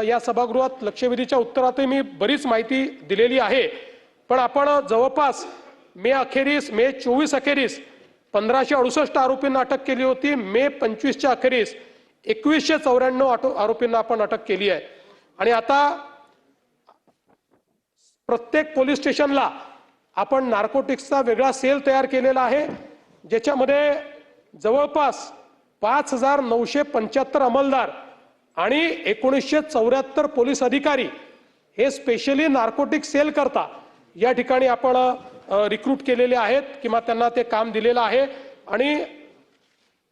या सभागृहात लक्षवेधीच्या उत्तरातही मी बरीच माहिती दिलेली आहे, पण आपण जवळपास मे 24 अखेरीस 1568 आरोपींना अटक केली होती। मे 25 च्या अखेरीस 2194 आरोपींना आपण अटक केली आहे। आणि आता प्रत्येक पोलीस स्टेशनला आपण नार्कोटिक्सचा वेगळा सेल तयार केलेला आहे, ज्याच्यामध्ये जवळपास 5975 अंमलदार आणि 1974 पोलीस अधिकारी हे स्पेशली नार्कोटिक सेल करता या ठिकाणी आपण रिक्रूट केलेले आहेत किंवा त्यांना ते काम दिलेलं आहे। आणि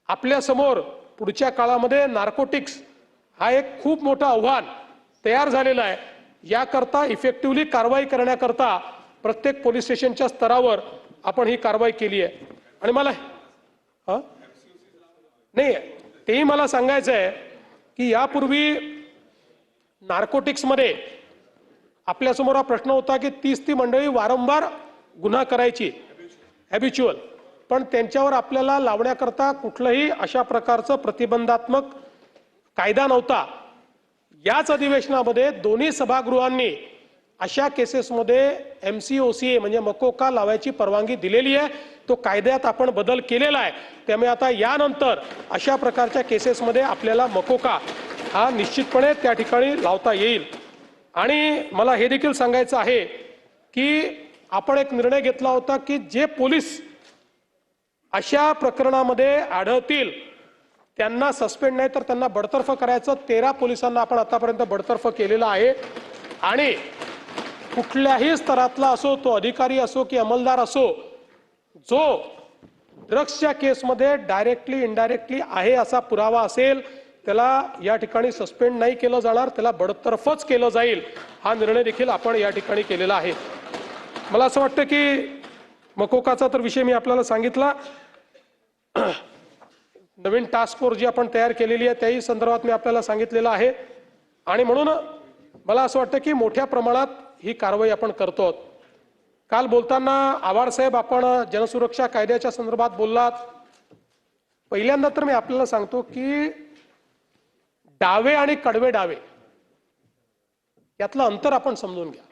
आपल्या समोर पुढच्या काळामध्ये नार्कोटिक्स हा एक खूप मोठा आव्हान तयार झालेला आहे। याकरता इफेक्टिव्हली कारवाई करण्याकरता प्रत्येक पोलीस स्टेशनच्या स्तरावर आपण ही कारवाई केली आहे। आणि मला नाही तेही मला सांगायचं आहे की यापूर्वी नार्कोटिक्समध्ये आपल्यासमोर हा प्रश्न होता की 30 ती मंडळी वारंवार गुन्हा करायची हॅबिच्युअल, पण त्यांच्यावर आपल्याला लावण्याकरता कुठलंही अशा प्रकारचं प्रतिबंधात्मक कायदा नव्हता। याच अधिवेशनामध्ये दोन्ही सभागृहांनी अशा केसेसमध्ये MCOCA म्हणजे मकोका लावायची परवानगी दिलेली आहे। तो कायद्यात आपण बदल केलेला आहे, त्यामुळे आता यानंतर अशा प्रकारच्या केसेसमध्ये आपल्याला मकोका हा निश्चितपणे त्या ठिकाणी लावता येईल। आणि मला हे देखील सांगायचं आहे की आपण एक निर्णय घेतला होता की जे पोलीस अशा प्रकरणामध्ये आढळतील त्यांना सस्पेंड नाही तर त्यांना बडतर्फ करायचं। 13 पोलिसांना आपण आतापर्यंत बडतर्फ केलेलं आहे। आणि कुठल्याही स्तरातला असो, तो अधिकारी असो की अंमलदार असो, जो ड्रग्सच्या केसमध्ये डायरेक्टली इनडायरेक्टली आहे असा पुरावा असेल त्याला या ठिकाणी सस्पेंड नाही केलं जाणार, त्याला बडतर्फच केलं जाईल। हा निर्णय देखील आपण या ठिकाणी केलेला आहे। मला असं वाटतं की मकोकाचा तर विषय मी आपल्याला सांगितला। नवीन टास्क फोर्स जी आपण तयार केलेली आहे त्याही संदर्भात मी आपल्याला सांगितलेलं आहे। आणि म्हणून मला असं वाटतं की मोठ्या प्रमाणात ही कारवाई आपण करतो। काल बोलताना आव्हाड साहेब आपण जनसुरक्षा कायद्याच्या संदर्भात बोललात। पहिल्यांदा तर मी आपल्याला सांगतो की डावे आणि कडवे डावे यातलं अंतर आपण समजून घ्या।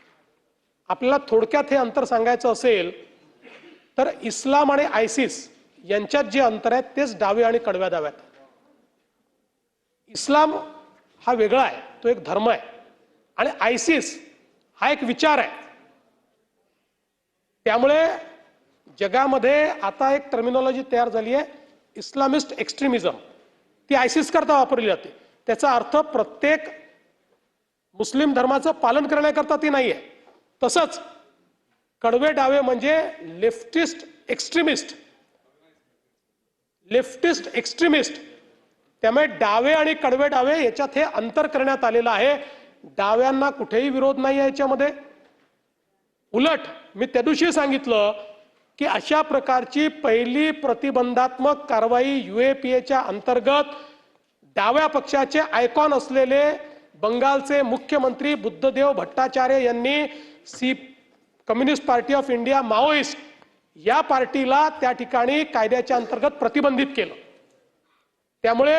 आपल्याला थोडक्यात हे अंतर सांगायचं असेल तर इस्लाम आणि आयसिस यांच्यात जे अंतर आहे तेच डावे आणि कडव्या डाव्यात। इस्लाम हा वेगळा आहे, तो एक धर्म आहे, आणि आयसिस हा एक विचार आहे। त्यामुळे जगामध्ये आता एक टर्मिनॉलॉजी तयार झाली आहे इस्लामिस्ट एक्स्ट्रीमिझम, ती आयसिस करता वापरली जाते। त्याचा अर्थ प्रत्येक मुस्लिम धर्माचं पालन करण्याकरता ती नाही आहे। तसंच कडवे डावे म्हणजे लेफ्टिस्ट एक्स्ट्रीमिस्ट। त्यामुळे डावे आणि कडवे डावे याच्यात हे अंतर करण्यात आलेलं आहे। डाव्यांना कुठेही विरोध नाही आहे याच्यामध्ये। उलट मी त्या दिवशी सांगितलं की अशा प्रकारची पहिली प्रतिबंधात्मक कारवाई UAPAच्या अंतर्गत डाव्या पक्षाचे आयकॉन असलेले बंगालचे मुख्यमंत्री बुद्धदेव भट्टाचार्य यांनी communist party of India Maoist या पार्टीला त्या ठिकाणी कायद्याच्या अंतर्गत प्रतिबंधित केलं। त्यामुळे